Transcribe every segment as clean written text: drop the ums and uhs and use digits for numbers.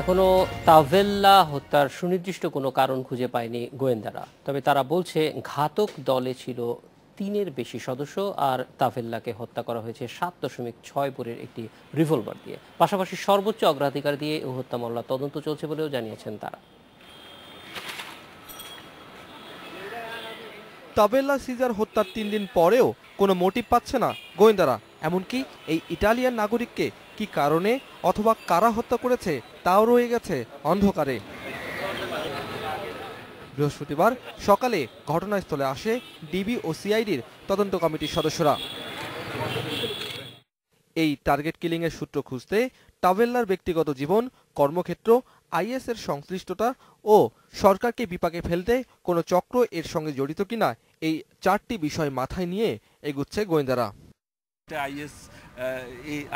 এখনো তাভেল্লা হত্যার সুনির্দিষ্ট কোনো কারণ খুঁজে পায়নি গোয়েন্দারা। তবে তারা বলছে ঘাতক দলে ছিল ৩-এর বেশি সদস্য, আর তাভেল্লাকে হত্যা করা হয়েছে ৭.৬ বোরের একটি রিভলভার দিয়ে। পাশাপাশি সর্বোচ্চ অগ্রাধিকার দিয়ে এই হত্যা মামলা তদন্ত চলছে বলেও জানিয়েছেন তারা। তাভেল্লা সিজার হত্যার ৩ দিন পরেও কোনো মোটিভ পাচ্ছে না গোয়েন্দারা। এমনকি এই ইটালিয়ান নাগরিককে কি কারণে অথবা কারা হত্যা করেছে তাও রয়ে গেছে অন্ধকারে। বৃহস্পতিবার সকালে ঘটনাস্থলে আসে ডিবি ও সিআইডির তদন্ত কমিটির সদস্যরা। এই টার্গেট কিলিং এর সূত্র খুঁজতে তাভেল্লার ব্যক্তিগত জীবন, কর্মক্ষেত্র, আইএস এর সংশ্লিষ্টতা ও সরকারকে বিপাকে ফেলতে কোনো চক্র এর সঙ্গে জড়িত কিনা, এই 4টি বিষয় মাথায় নিয়ে এগুচ্ছে গোয়েন্দারা।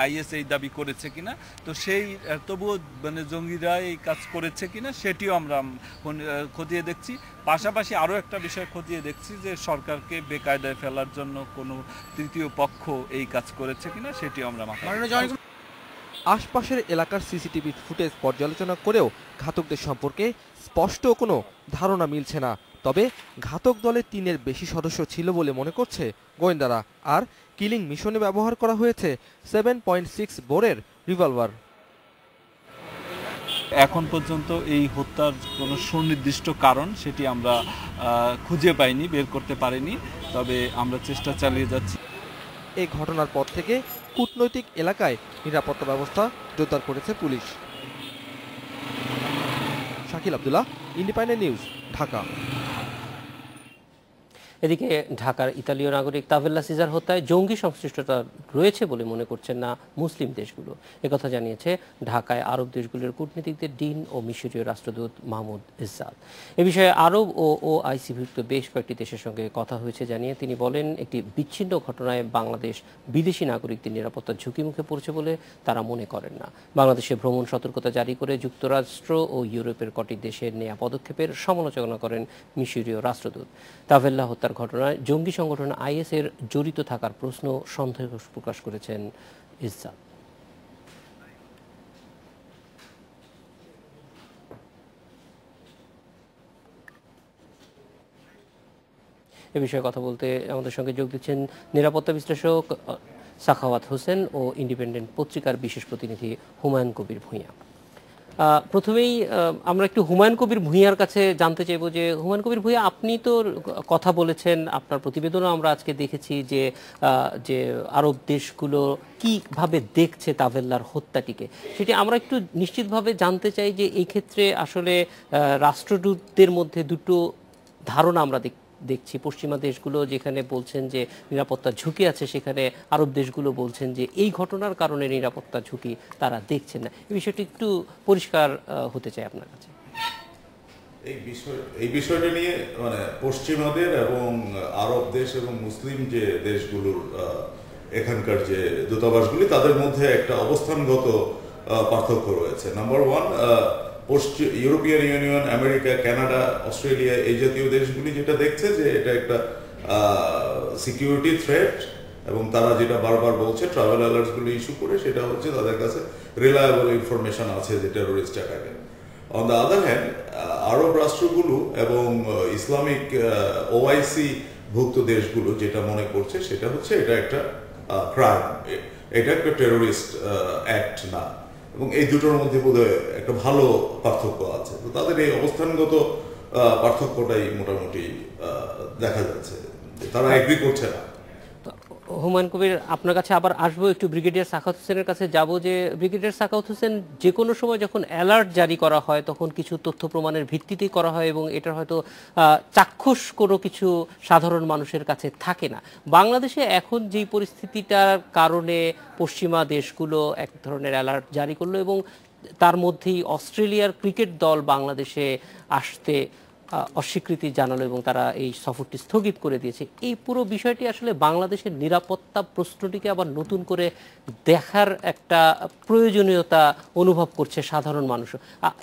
আইএস এই দাবি করেছে কিনা, তো সেই তবুও মানে জঙ্গিরা এই কাজ করেছে কিনা সেটিও আমরা খতিয়ে দেখছি। পাশাপাশি আরও একটা বিষয় খতিয়ে দেখছি যে সরকারকে বেকায়দায় ফেলার জন্য কোনো তৃতীয় পক্ষ এই কাজ করেছে কিনা সেটিও আমরা আশপাশের এলাকার সিসিটিভি ফুটেজ পর্যালোচনা করেও ঘাতকদের সম্পর্কে স্পষ্ট কোনো ধারণা মিলছে না। তবে ঘাতক দলে ৩-এর বেশি সদস্য ছিল বলে মনে করছে গোয়েন্দারা। আর কিলিং মিশনে ব্যবহার করা হয়েছে 7.6 বোরের রিভলভার। এখন পর্যন্ত এই হত্যার কোনো সুনির্দিষ্ট কারণ সেটি আমরা খুঁজে পাইনি, বের করতে পারিনি, তবে আমরা চেষ্টা চালিয়ে যাচ্ছি। এই ঘটনার পর থেকে কূটনৈতিক এলাকায় নিরাপত্তা ব্যবস্থা জোরদার করেছে police. Shakil Abdullah, independent news, Dhaka. এদিকে ঢাকার ইতালীয় নাগরিক তাভেল্লা সিজার হত্যায় জঙ্গি সংশ্লিষ্টতা রয়েছে বলে মনে করছেন না মুসলিম দেশগুলো। একথা জানিয়েছে ঢাকায় আরব দেশগুলোর কূটনীতিকদের ডিন ও মিশরীয় রাষ্ট্রদূত মাহমুদ ইসজাদ। এ বিষয়ে আরব ও ওআইসিভুক্ত বেশ কয়েকটি দেশের সঙ্গে কথা হয়েছে জানিয়ে তিনি বলেন, একটি বিচ্ছিন্ন ঘটনায় বাংলাদেশ বিদেশি নাগরিকদের নিরাপত্তার ঝুঁকিমুখে পড়ছে বলে তারা মনে করেন না। বাংলাদেশে ভ্রমণ সতর্কতা জারি করে যুক্তরাষ্ট্র ও ইউরোপের কটি দেশের নেয়া পদক্ষেপের সমালোচনা করেন মিশরীয় রাষ্ট্রদূত। তাভেল্লা হত্যার ঘটনায় জঙ্গি সংগঠন আইএস এর জড়িত থাকার প্রশ্ন সন্দেহ প্রকাশ করেছেন ইসজাদ। এ বিষয়ে কথা বলতে আমাদের সঙ্গে যোগ দিচ্ছেন নিরাপত্তা বিশ্লেষক সাখাওয়াত হোসেন ও ইন্ডিপেন্ডেন্ট পত্রিকার বিশেষ প্রতিনিধি হুমায়ুন কবির ভূঁইয়া। প্রথমেই আমরা একটু হুমায়ুন কবির ভূঁইয়ার কাছে জানতে চাইব যে, হুমায়ুন কবির ভূঁইয়া, আপনি তো কথা বলেছেন, আপনার প্রতিবেদনও আমরা আজকে দেখেছি যে আরব দেশগুলো কিভাবে দেখছে তাভেল্লার হত্যাটিকে, সেটি আমরা একটু নিশ্চিতভাবে জানতে চাই যে এই ক্ষেত্রে আসলে রাষ্ট্রদূতদের মধ্যে দুটো ধারণা আমরা দেখছি। পশ্চিমা দেশগুলো যেখানে বলছেন যে নিরাপত্তার ঝুঁকি আছে, সেখানে আরব দেশগুলো বলছেন যে এই ঘটনার কারণে নিরাপত্তার ঝুঁকি তারা দেখছেন না। এই বিষয়টি একটু পরিষ্কার হতে চাই আপনার কাছে। এই বিষয়টা নিয়ে মানে পশ্চিমাদের এবং আরব দেশ এবং মুসলিম যে দেশগুলোর এখানকার যে দূতাবাসগুলি, তাদের মধ্যে একটা অবস্থানগত পার্থক্য রয়েছে। Number one, European union, America, Canada, Australia, এই জাতীয় দেশগুলি যেটা দেখছে যে এটা একটা সিকিউরিটি থ্রেট, এবং তারা যেটা বারবার বলছে ট্রাভেল অ্যালার্টসগুলি ইস্যু করে, সেটা হচ্ছে তাদের কাছে রিলায়েবল ইনফরমেশন আছে যে টেরোরিস্ট অ্যাটাকে। অন দ্য আদার হ্যান্ড, আরব রাষ্ট্রগুলো এবং ইসলামিক ওআইসি ভুক্ত দেশগুলো যেটা মনে করছে সেটা হচ্ছে এটা একটা ক্রাইম, এটা একটা টেরোরিস্ট অ্যাক্ট না, এবং এই দুটোর মধ্যে বোধহয় একটা ভালো পার্থক্য আছে। তো তাদের এই অবস্থানগত পার্থক্যটাই মোটামুটি দেখা যাচ্ছে, তারা এগ্রি করছে না। হুমায়ুন কবির, আপনার কাছে আবার আসবো, একটু ব্রিগেডিয়ার সাখাওয়াত হোসেনের কাছে যাব যে ব্রিগেডিয়ার সাখাওয়াত হোসেন, যে কোনো সময় যখন অ্যালার্ট জারি করা হয় তখন কিছু তথ্য প্রমাণের ভিত্তিতেই করা হয় এবং এটার হয়তো চাক্ষুষ কোনো কিছু সাধারণ মানুষের কাছে থাকে না। বাংলাদেশে এখন যেই পরিস্থিতিটার কারণে পশ্চিমা দেশগুলো এক ধরনের অ্যালার্ট জারি করলো এবং তার মধ্যেই অস্ট্রেলিয়ার ক্রিকেট দল বাংলাদেশে আসতে অস্বীকৃতি জানালো এবং তারা এই সফরটি স্থগিত করে দিয়েছে। এই পুরো বিষয়টি আসলে বাংলাদেশের নিরাপত্তা প্রশ্নটিকে আবার নতুন করে দেখার একটা প্রয়োজনীয়তা অনুভব করছে সাধারণ মানুষ।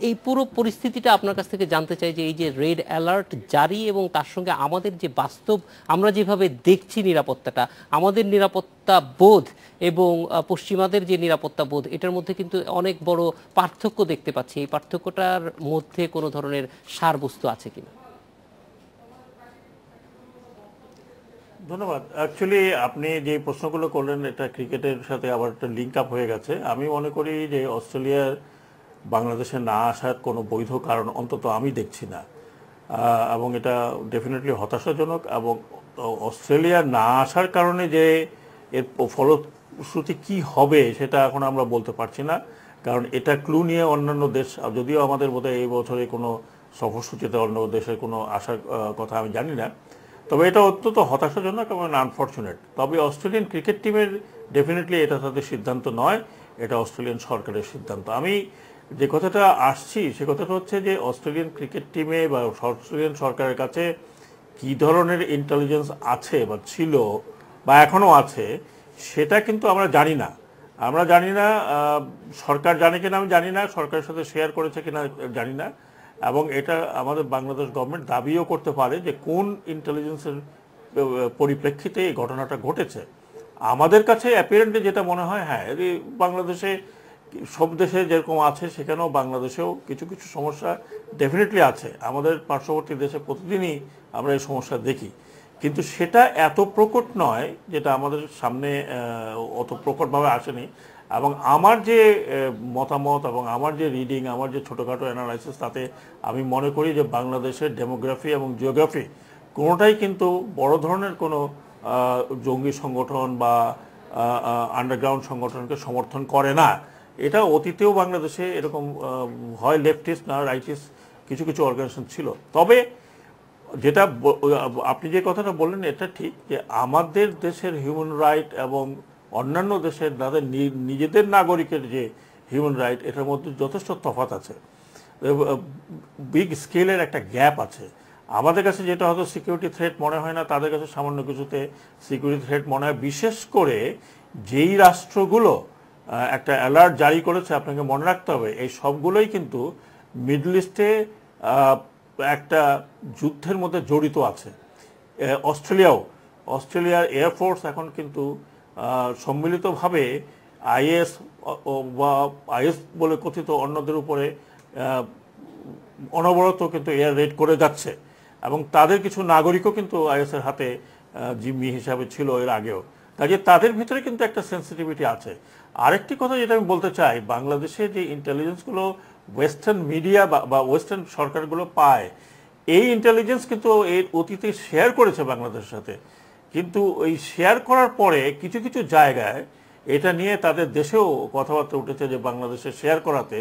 এই পুরো পরিস্থিতিটা আপনার কাছ থেকে জানতে চাই যে এই যে রেড অ্যালার্ট জারি এবং তার সঙ্গে আমাদের যে বাস্তব আমরা যেভাবে দেখছি নিরাপত্তাটা, আমাদের নিরাপত্তা নিরাপত্তা বোধ এবং পশ্চিমাদের যে নিরাপত্তা বোধ, এটার মধ্যে কিন্তু অনেক বড় পার্থক্য দেখতে পাচ্ছি। এই পার্থক্যটার মধ্যে কোনো ধরনের সারবস্তু আছে কিনা? ধন্যবাদ। অ্যাকচুয়ালি আপনি যে প্রশ্নগুলো করলেন এটা ক্রিকেটের সাথে আবার একটা লিঙ্ক আপ হয়ে গেছে। আমি মনে করি যে অস্ট্রেলিয়ার বাংলাদেশে না আসার কোনো বৈধ কারণ অন্তত আমি দেখছি না, এবং এটা ডেফিনেটলি হতাশাজনক। এবং অস্ট্রেলিয়া না আসার কারণে যে এর ফলশ্রুতি কি হবে সেটা এখন আমরা বলতে পারছি না, কারণ এটা ক্লু নিয়ে অন্যান্য দেশ, যদিও আমাদের বোধহয় এই বছরে কোনো সফরসূচিতে অন্য দেশের কোনো আসার কথা আমি জানি না, তবে এটা অত্যন্ত হতাশাজনক এবং আনফর্চুনেট। তবে অস্ট্রেলিয়ান ক্রিকেট টিমের ডেফিনেটলি এটা তাদের সিদ্ধান্ত নয়, এটা অস্ট্রেলিয়ান সরকারের সিদ্ধান্ত। আমি যে কথাটা আসছি সে কথাটা হচ্ছে যে অস্ট্রেলিয়ান ক্রিকেট টিমে বা অস্ট্রেলিয়ান সরকারের কাছে কী ধরনের ইন্টেলিজেন্স আছে বা ছিল বা এখনও আছে সেটা কিন্তু আমরা জানি না। সরকার জানে কিনা আমি জানি না, সরকারের সাথে শেয়ার করেছে কিনা জানি না, এবং এটা আমাদের বাংলাদেশ গভর্নমেন্ট দাবিও করতে পারে যে কোন ইন্টেলিজেন্সের পরিপ্রেক্ষিতে এই ঘটনাটা ঘটেছে। আমাদের কাছে অ্যাপিয়ারেন্টলি যেটা মনে হয়, হ্যাঁ, বাংলাদেশে সব দেশে যেরকম আছে সেখানেও বাংলাদেশেও কিছু কিছু সমস্যা ডেফিনেটলি আছে। আমাদের পার্শ্ববর্তী দেশে প্রতিদিনই আমরা এই সমস্যা দেখি, কিন্তু সেটা এত প্রকট নয় যেটা আমাদের সামনে অত প্রকটভাবে আসেনি। এবং আমার যে মতামত এবং আমার যে রিডিং, আমার যে ছোটোখাটো অ্যানালাইসিস, তাতে আমি মনে করি যে বাংলাদেশের ডেমোগ্রাফি এবং জিওগ্রাফি কোনোটাই কিন্তু বড় ধরনের কোনো জঙ্গি সংগঠন বা আন্ডারগ্রাউন্ড সংগঠনকে সমর্থন করে না। এটা অতীতেও বাংলাদেশে এরকম হয় লেফটিস্ট না রাইটিস্ট কিছু কিছু অর্গানাইজেশন ছিল। তবে যেটা আপনি যে কথাটা বললেন এটা ঠিক যে আমাদের দেশের হিউম্যান রাইট এবং অন্যান্য দেশের তাদের নিজেদের নাগরিকের যে হিউম্যান রাইট, এটার মধ্যে যথেষ্ট তফাৎ আছে, বিগ স্কেলের একটা গ্যাপ আছে। আমাদের কাছে যেটা হয়তো সিকিউরিটি থ্রেট মনে হয় না, তাদের কাছে সামান্য কিছুতে সিকিউরিটি থ্রেট মনে হয়। বিশেষ করে যেই রাষ্ট্রগুলো একটা অ্যালার্ট জারি করেছে, আপনাকে মনে রাখতে হবে এই সবগুলোই কিন্তু মিডল ইস্টে একটা যুদ্ধের মধ্যে জড়িত আছে। অস্ট্রেলিয়ার এয়ারফোর্স এখন কিন্তু সম্মিলিতভাবে আইএস বা আইএস বলে কথিত অন্যদের উপরে অনবরত কিন্তু এয়ার রেড করে যাচ্ছে, এবং তাদের কিছু নাগরিকও কিন্তু আইএসের হাতে জিম্মি হিসাবে ছিল এর আগেও। কাজে তাদের ভিতরে কিন্তু একটা সেন্সিটিভিটি আছে। আরেকটি কথা যেটা আমি বলতে চাই, বাংলাদেশে যে ইন্টেলিজেন্সগুলো ওয়েস্টার্ন মিডিয়া বা ওয়েস্টার্ন সরকারগুলো পায়, এই ইন্টেলিজেন্স কিন্তু এর অতীতে শেয়ার করেছে বাংলাদেশের সাথে, কিন্তু ওই শেয়ার করার পরে কিছু কিছু জায়গায় এটা নিয়ে তাদের দেশেও কথাবার্তা উঠেছে যে বাংলাদেশে শেয়ার করাতে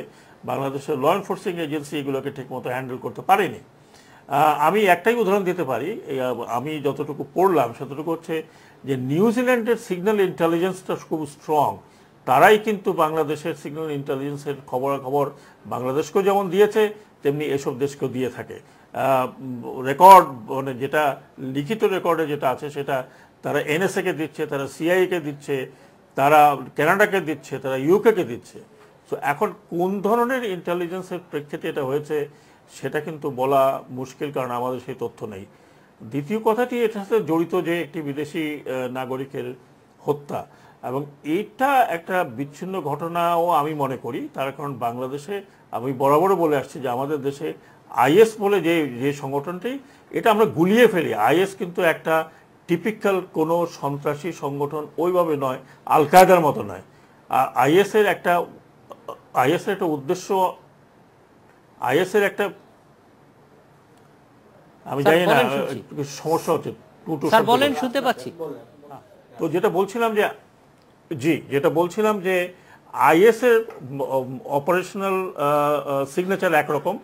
বাংলাদেশের ল এনফোর্সিং এজেন্সি এগুলোকে ঠিকমতো হ্যান্ডেল করতে পারেনি। আমি একটাই উদাহরণ দিতে পারি, আমি যতটুকু পড়লাম সেতটুকু হচ্ছে যে নিউজিল্যান্ডের সিগন্যাল ইন্টেলিজেন্সটা খুব স্ট্রং। তারাই কিন্তু বাংলাদেশের সিগন্যাল ইন্টেলিজেন্সের খবরাখবর বাংলাদেশকেও যেমন দিয়েছে তেমনি এসব দেশকেও দিয়ে থাকে। রেকর্ড মানে যেটা লিখিত রেকর্ডে যেটা আছে সেটা তারা এনএসএ-কে দিচ্ছে, তারা সিআইএ-কে দিচ্ছে, তারা কানাডাকে দিচ্ছে, তারা ইউকে-কে দিচ্ছে। সো এখন কোন ধরনের ইন্টেলিজেন্সের প্রেক্ষিতে এটা হয়েছে সেটা কিন্তু বলা মুশকিল, কারণ আমাদের সেই তথ্য নেই। দ্বিতীয় কথাটি এটার সাথে জড়িত যে একটি বিদেশি নাগরিকের হত্যা, এবং এইটা একটা বিচ্ছিন্ন ঘটনাও আমি মনে করি। তার কারণ বাংলাদেশে আমি বরাবরও বলে আসছি যে আমাদের দেশে আইএস বলে যে সংগঠনটি, এটা আমরা গুলিয়ে ফেলি। আইএস কিন্তু একটা টিপিক্যাল কোনো সন্ত্রাসী সংগঠন ওইভাবে নয়, আল কায়দার মতো নয়। আইএসের একটা উদ্দেশ্য, আইএসের একটা, আমি জানি না সমস্যা হচ্ছে, স্যার বলেন, শুনতে পাচ্ছি। তো যেটা বলছিলাম যে আইএসের অপারেশনাল সিগনেচার একরকম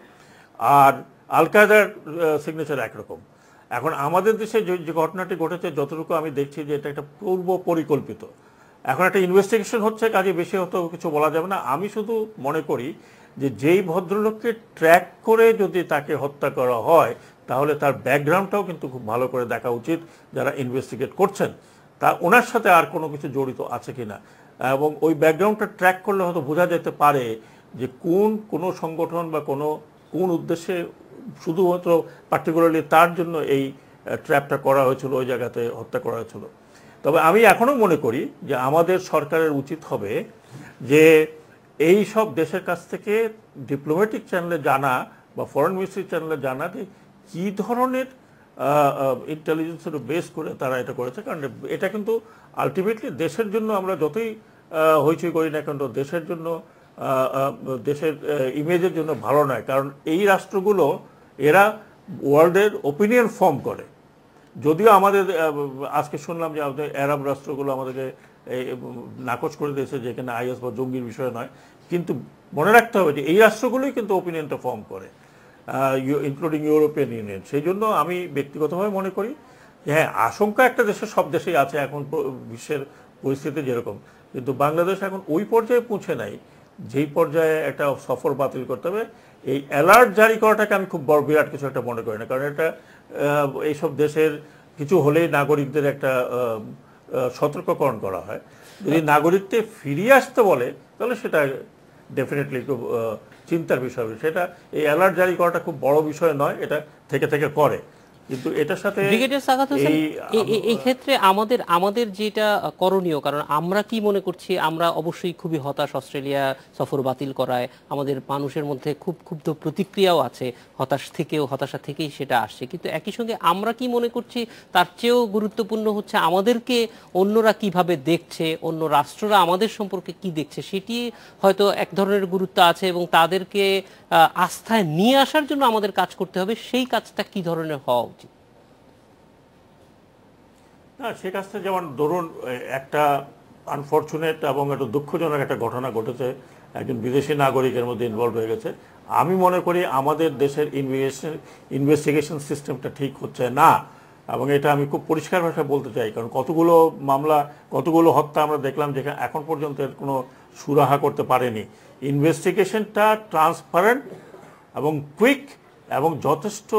আর আল কায়দার সিগনেচার একরকম। এখন আমাদের দেশে যে ঘটনাটি ঘটেছে যতটুকু আমি দেখছি যে এটা একটা পূর্ব পরিকল্পিত। এখন একটা ইনভেস্টিগেশন হচ্ছে, কাজে বেশি হয়তো কিছু বলা যাবে না। আমি শুধু মনে করি যে যেই ভদ্রলোককে ট্র্যাক করে যদি তাকে হত্যা করা হয় তাহলে তার ব্যাকগ্রাউন্ডটাও কিন্তু খুব ভালো করে দেখা উচিত যারা ইনভেস্টিগেট করছেন, তা ওনার সাথে আর কোনো কিছু জড়িত আছে কিনা, এবং ওই ব্যাকগ্রাউন্ডটা ট্র্যাক করলে হয়তো বোঝা যেতে পারে যে কোনো সংগঠন বা কোন উদ্দেশ্যে শুধুমাত্র পার্টিকুলারলি তার জন্য এই ট্র্যাপটা করা হয়েছিল, ওই জায়গাতে হত্যা করা হয়েছিল। তবে আমি এখনো মনে করি যে আমাদের সরকারের উচিত হবে যে এই সব দেশের কাছ থেকে ডিপ্লোম্যাটিক চ্যানেলে জানা বা ফরেন মিনিস্ট্রি চ্যানেলে জানা যে কী ধরনের ইন্টেলিজেন্সের বেস করে তারা এটা করেছে। কারণ এটা কিন্তু আলটিমেটলি দেশের জন্য আমরা যতই হইচই করি না কেন দেশের জন্য দেশের ইমেজের জন্য ভালো নয়। কারণ এই রাষ্ট্রগুলো এরা ওয়ার্ল্ডের ওপিনিয়ন ফর্ম করে। যদিও আমাদের আজকে শুনলাম যে আমাদের আরব রাষ্ট্রগুলো আমাদেরকে নাকচ করে দিয়েছে যেখানে আইএস বা জঙ্গির বিষয় নয়, কিন্তু মনে রাখতে হবে যে এই রাষ্ট্রগুলোই কিন্তু ওপিনিয়নটা ফর্ম করে, ইনক্লুডিং ইউরোপিয়ান ইউনিয়ন। সেই জন্য আমি ব্যক্তিগতভাবে মনে করি যে হ্যাঁ, আশঙ্কা একটা দেশের সব দেশেই আছে এখন বিশ্বের পরিস্থিতি যেরকম, কিন্তু বাংলাদেশ এখন ওই পর্যায়ে পৌঁছে নাই যেই পর্যায়ে একটা সফর বাতিল করতে হবে। এই অ্যালার্ট জারি করাটাকে আমি খুব বড় বিরাট কিছু একটা মনে করি না, কারণ এটা এইসব দেশের কিছু হলেই নাগরিকদের একটা সতর্ককরণ করা হয়। যদি নাগরিককে ফিরিয়ে আসতে বলে তাহলে সেটা ডেফিনেটলি খুব চিন্তার বিষয়। সেটা এই অ্যালার্ট জারি করাটা খুব বড় বিষয় নয়, এটা থেকে থেকে করে। কিন্তু এটার সাথে ব্রিগেডিয়ার সাখাওয়াত হোসেন, এই ক্ষেত্রে আমাদের যেটা করণীয়, কারণ আমরা কি মনে করছি, আমরা অবশ্যই খুবই হতাশ অস্ট্রেলিয়া সফর বাতিল করায়, আমাদের মানুষের মধ্যে খুব ক্ষুব্ধ প্রতিক্রিয়াও আছে, হতাশা থেকেই সেটা আসছে। কিন্তু একই সঙ্গে আমরা কি মনে করছি তার চেয়েও গুরুত্বপূর্ণ হচ্ছে আমাদেরকে অন্যরা কিভাবে দেখছে, অন্য রাষ্ট্ররা আমাদের সম্পর্কে কি দেখছে, সেটি হয়তো এক ধরনের গুরুত্ব আছে এবং তাদেরকে আস্থায় নিয়ে আসার জন্য আমাদের কাজ করতে হবে। সেই কাজটা কি ধরনের হওয়া উচিত? না, সে কাজটা যেমন ধরুন একটা আনফর্চুনেট এবং একটা দুঃখজনক একটা ঘটনা ঘটেছে, একজন বিদেশি নাগরিকের মধ্যে ইনভলভ হয়ে গেছে। আমি মনে করি আমাদের দেশের ইনভেস্টিগেশন সিস্টেমটা ঠিক হচ্ছে না, এবং এটা আমি খুব পরিষ্কার ভাষায় বলতে চাই। কারণ কতগুলো মামলা, কতগুলো হত্যা আমরা দেখলাম যেখানে এখন পর্যন্ত এর কোনো সুরাহা করতে পারেনি। ইনভেস্টিগেশনটা ট্রান্সপারেন্ট এবং কুইক এবং যথেষ্ট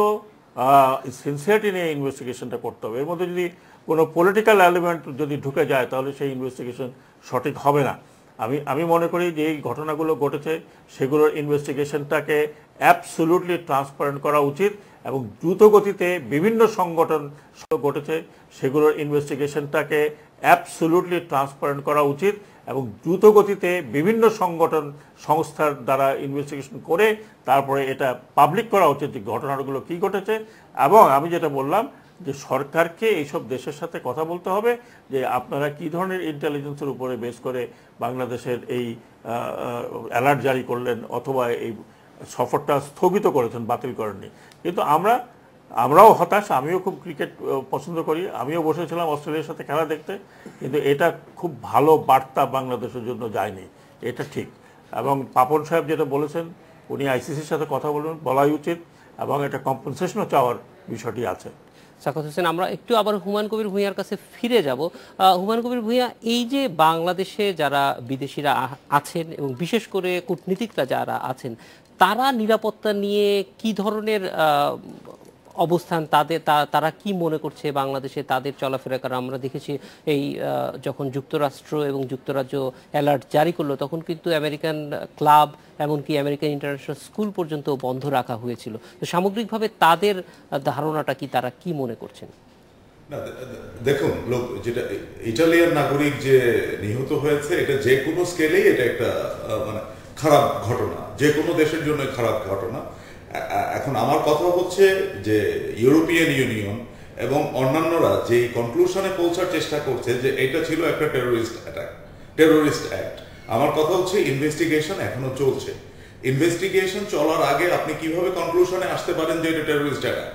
সিনসিয়ারিটি নিয়ে ইনভেস্টিগেশনটা করতে হবে। এর মধ্যে যদি কোনো পলিটিক্যাল এলিমেন্ট যদি ঢুকে যায় তাহলে সেই ইনভেস্টিগেশন সঠিক হবে না। আমি মনে করি যে এই ঘটনাগুলো ঘটেছে সেগুলোর ইনভেস্টিগেশনটাকে অ্যাবসলিউটলি ট্রান্সপারেন্ট করা উচিত এবং দ্রুত গতিতে বিভিন্ন সংগঠন ঘটেছে সেগুলোর ইনভেস্টিগেশনটাকে অ্যাবসলিউটলি ট্রান্সপারেন্ট করা উচিত এবং দ্রুত গতিতে বিভিন্ন সংস্থার দ্বারা ইনভেস্টিগেশন করে তারপরে এটা পাবলিক করা উচিত যে ঘটনাগুলো কী ঘটেছে। এবং আমি যেটা বললাম যে সরকারকে এইসব দেশের সাথে কথা বলতে হবে যে আপনারা কী ধরনের ইন্টেলিজেন্সের উপরে বেস করে বাংলাদেশের এই অ্যালার্ট জারি করলেন অথবা এই সফরটা স্থগিত করেছেন, বাতিল করেননি। কিন্তু আমরাও হতাশ, আমিও খুব ক্রিকেট পছন্দ করি, আমিও বসেছিলাম অস্ট্রেলিয়ার সাথে খেলা দেখতে, কিন্তু এটা খুব ভালো বার্তা বাংলাদেশের জন্য যায়নি, এটা ঠিক। এবং পাপন সাহেব যেটা বলেছেন উনি আইসিসির সাথে কথা বলাই উচিত এবং এটা কম্পেনসেশনও চাওয়ার বিষয়টি আছে। সাখাওয়াত হোসেন, আমরা একটু আবার হুমায়ুন কবির ভূঁইয়ার কাছে ফিরে যাব। হুমায়ুন কবির ভূঁইয়া, এই যে বাংলাদেশে যারা বিদেশিরা আছেন এবং বিশেষ করে কূটনীতিকরা যারা আছেন, তারা নিরাপত্তা নিয়ে কি ধরনের অবস্থান, তারা কি মনে করছে বাংলাদেশে তাদের চলাফেরা? কারণ আমরা দেখেছি এই যখন যুক্তরাষ্ট্র এবং যুক্তরাজ্য অ্যালার্ট জারি করলো তখন কিন্তু আমেরিকান ক্লাব এমনকি আমেরিকান ইন্টারন্যাশনাল স্কুল পর্যন্ত বন্ধ রাখা হয়েছিল। তো সামগ্রিকভাবে তাদের ধারণাটা কি, তারা কি মনে করছেন? না দেখুন, যেটা ইটালিয়ান নাগরিক যে নিহত হয়েছে এটা যে কোনো স্কেলেই এটা একটা মানে খারাপ ঘটনা, যে কোনো দেশের জন্য খারাপ ঘটনা। এখন আমার কথা হচ্ছে যে ইউরোপিয়ান ইউনিয়ন এবং অন্যান্যরা যে কনক্লুশনে পৌঁছার চেষ্টা করছে যে এটা ছিল একটা টেরোরিস্ট অ্যাক্ট। আমার কথা হচ্ছে ইনভেস্টিগেশন এখনো চলছে। ইনভেস্টিগেশন চলার আগে আপনি কিভাবে কনক্লুশনে আসতে পারেন যে এটা টেরোরিস্ট অ্যাটাক?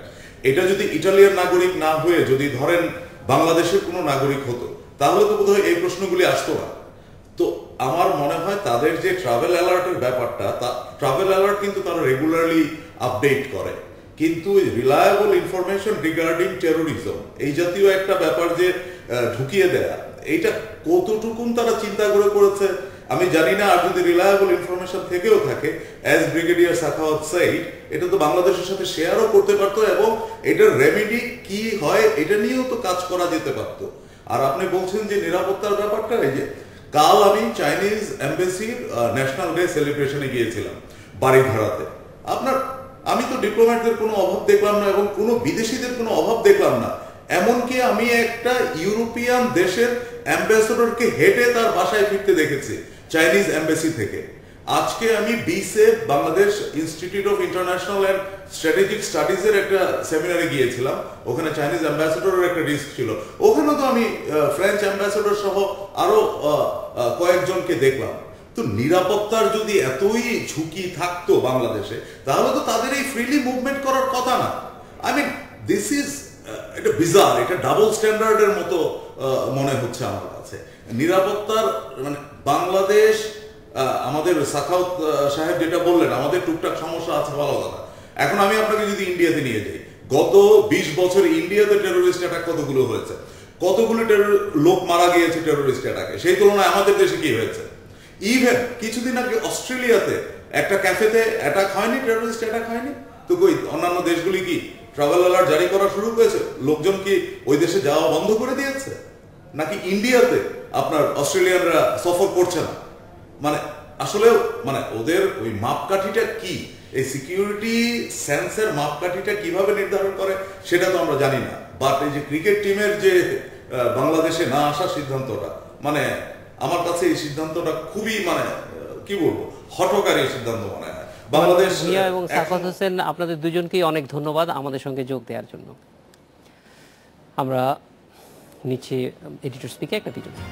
এটা যদি ইটালিয়ান নাগরিক না হয়ে যদি ধরেন বাংলাদেশের কোনো নাগরিক হতো তাহলে তো বোধহয় এই প্রশ্নগুলি আসতো না। তো আমার মনে হয় তাদের যে ট্রাভেল অ্যালার্টের ব্যাপারটা, ট্রাভেল অ্যালার্ট কিন্তু তারা রেগুলারলি আপডেট করে, কিন্তু রিলায়েবল ইনফরমেশন রিগার্ডিং টেরোরিজম এই জাতীয় একটা ব্যাপার যে ঢুকিয়ে দেয়া, এইটা কতটুকুন তারা চিন্তা করে করেছে আমি জানি না। আর যদি রিলায়েবল ইনফরমেশন থেকেও থাকে, অ্যাজ ব্রিগেডিয়ার সাখাওয়াত সাইড, এটা তো বাংলাদেশের সাথে শেয়ারও করতে পারতো এবং এটার রেমেডি কি হয় এটা নিয়েও তো কাজ করা যেতে পারতো। আর আপনি বলছেন যে নিরাপত্তার ব্যাপারটা, এই যে কাল আমি চাইনিজ এম্বাসির ন্যাশনাল ডে সেলিব্রেশনে গিয়েছিলাম বাড়িধারাতে। আমি তো ডিপ্লোম্যাটদের কোনো অভাব দেখলাম না এবং কোনো বিদেশিদের কোনো অভাব দেখলাম না। এমনকি আমি একটা ইউরোপিয়ান দেশের অ্যাম্বাসেডরকে হেঁটে তার বাসায় ফিরতে দেখেছি চাইনিজ এম্বাসি থেকে। আজকে আমি বিসে Bangladesh institute of international and strategic স্টাডিজের একটা সেমিনারে গিয়েছিলাম, ওখানে চাইনিজ অ্যাম্বাসেডরের একটা ডিস্ক ছিল, ওখানেও তো আমি ফ্রেঞ্চ অ্যাম্বাসেডর সহ আরো কয়েকজনকে দেখলাম। তো নিরাপত্তার যদি এতই ঝুঁকি থাকতো বাংলাদেশে, তাহলে তো তাদের এই ফ্রিলি মুভমেন্ট করার কথা না। আই মিন দিস ইজ এটা বিজার, এটা ডাবল স্ট্যান্ডার্ডের মতো মনে হচ্ছে আমার কাছে। নিরাপত্তার মানে বাংলাদেশ, আমাদের সাখাওয়াত সাহেব যেটা বললেন, আমাদের টুকটাক সমস্যা আছে ভালো কথা। এখন আমি আপনাকে যদি ইন্ডিয়াতে নিয়ে যাই, গত 20 বছর ইন্ডিয়াতে টেরোরিস্ট অ্যাটাক কতগুলো হয়েছে, কতগুলো লোক মারা গিয়েছে টেরোরিস্ট অ্যাটাকে, সেই তুলনায় আমাদের দেশে কি হয়েছে? ইভেন কিছুদিন আগে অস্ট্রেলিয়াতে একটা ক্যাফেতে অ্যাটাক হয়নি, টেরোরিস্ট অ্যাটাক হয়নি? তো কই অন্যান্য দেশগুলি কি ট্রাভেল অ্যালার্ট জারি করা শুরু করেছে? লোকজন কি ওই দেশে যাওয়া বন্ধ করে দিয়েছে? নাকি ইন্ডিয়াতে আপনার অস্ট্রেলিয়ানরা সফর করছে না? মানে আসলে মানে ওদের ওই মাপকাঠিটা কি, এই সিকিউরিটি সেন্সের মাপকাঠিটা কিভাবে নির্ধারণ করে সেটা তো আমরা জানি না। বাট এই যে ক্রিকেট টিমের যে বাংলাদেশে না আসার সিদ্ধান্তটা, মানে আমার কাছে এই সিদ্ধান্তটা খুবই মানে কি বলবো, হঠকারী সিদ্ধান্ত মনে হয়। বাংলাদেশ ভূঁইয়া এবং সাখাওয়াত হোসেন, আপনাদের দুজনকেই অনেক ধন্যবাদ আমাদের সঙ্গে যোগ দেওয়ার জন্য। আমরা নিচে এডিটর স্পিকে একটা বিরতি।